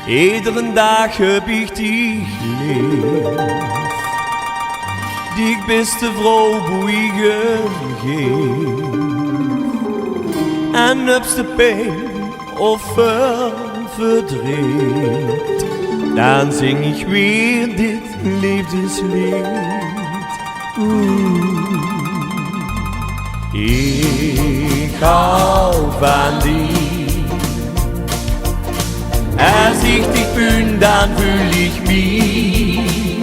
Iedere dag heb ik die geleefd, die beste vrouw boeigen geeft. En op de pijn of verdriet, dan zing ik weer dit liefdeslied. Ik hou van die. Als ich dich bin, dann fühl ich mich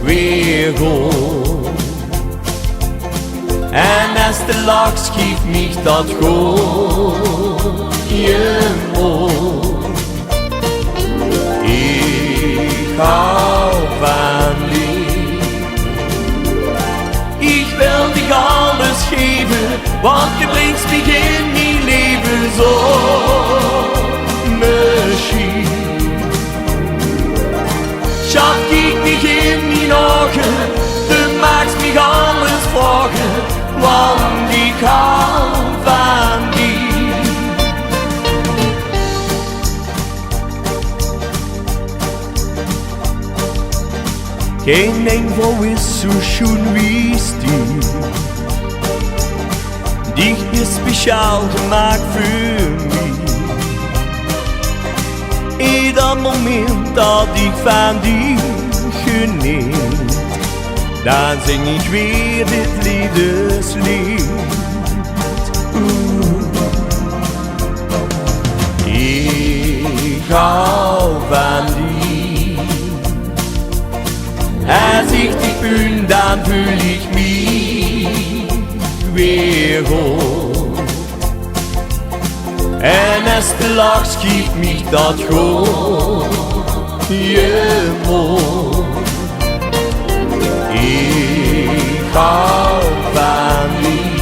weer goed. En als de lach schiet mich dat goed je mond. Ik hou van die. Ik wil dich alles geven, want je brengt mich in mijn leven zo. Schat, kijk mich in mijn ogen, du magst mich alles vragen, want ik hou van die. Geen engel is zo schön wie die. Dich ist speciaal gemaakt für mich. Ieder moment dat ik van die geniet, dan zing ik weer dit liefdeslied. Ik hou van die. Als ik dich bin, dan fühl ich mich weer goed. En als de lach schiet mich dat goed je mond. Ik hou van die.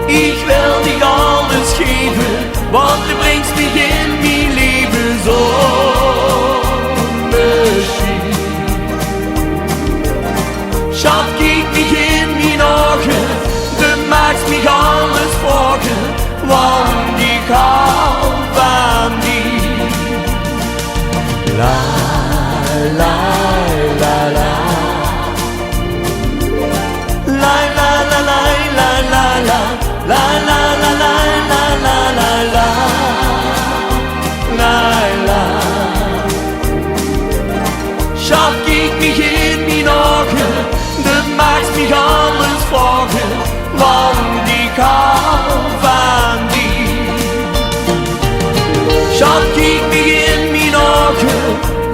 Ik wil dich alles geven, want du bringst mich in mijn leven zo. Schat, kijk mich in mijn ogen, du magst mich alles vragen, want ik hou van die. La la la la. La la la la la la la. La la la la la la la la. La la. Schat, kijk mich in mijn ogen, du magst mich alles vragen, want ik hou van die. Schat, kijk mich in mijn ogen,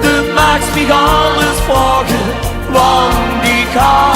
du magst mich alles vragen, want ik hou